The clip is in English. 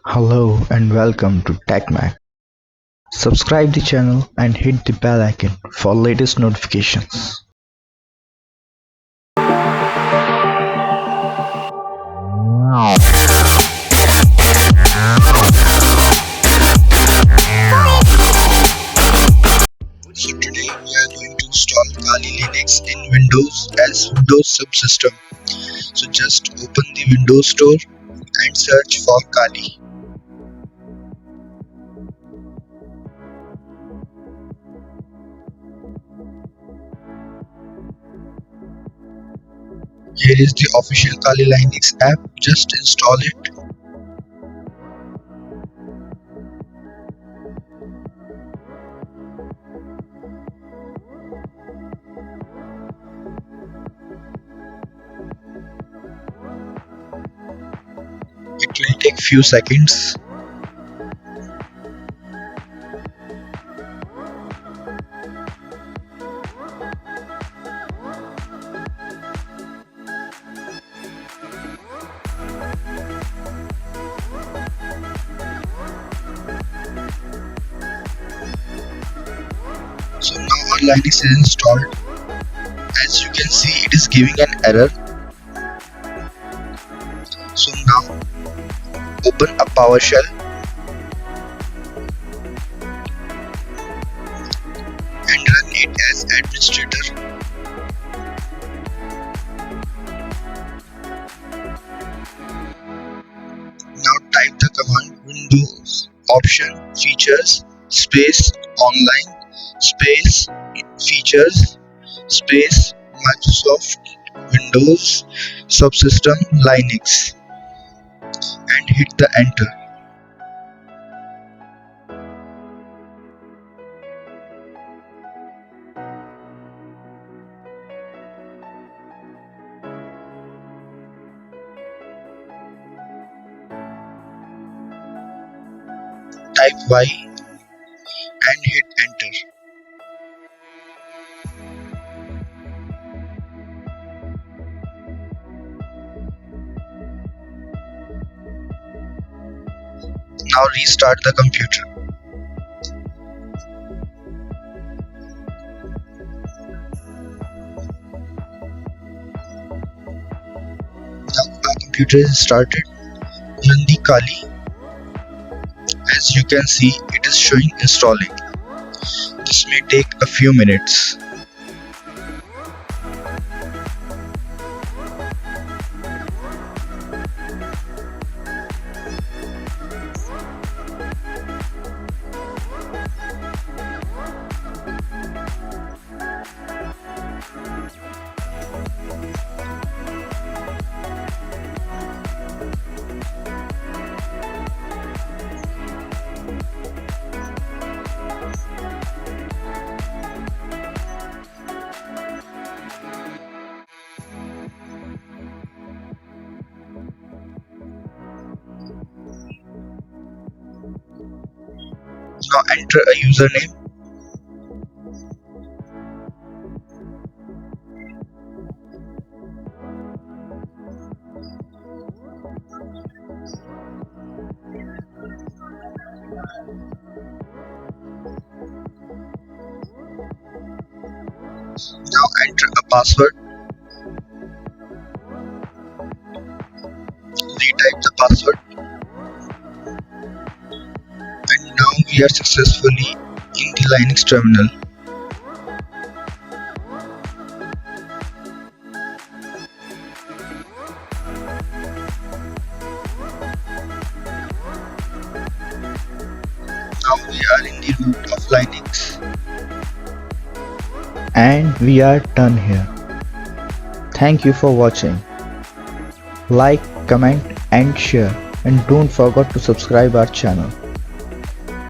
Hello and welcome to MAQ. Subscribe the channel and hit the bell icon for latest notifications. So today we are going to install Kali Linux in Windows as Windows Subsystem. So just open the Windows Store and search for Kali. Here is the official Kali Linux app. Just install it. It will take few seconds. So now our Linux is installed. As you can see, it is giving an error. So now open a PowerShell and run it as administrator. Now type the command Windows option features space online space features space Microsoft Windows Subsystem Linux and hit the enter. Type Y and hit enter. Now restart the computer. Now our computer is started. Run the Kali. As you can see, it is showing installing. This may take a few minutes. Now enter a username. Now enter a password. Retype the password. And now we are successfully in the Linux terminal. Now we are in the root of Linux. And we are done here. Thank you for watching. Like, comment and share, and don't forget to subscribe our channel.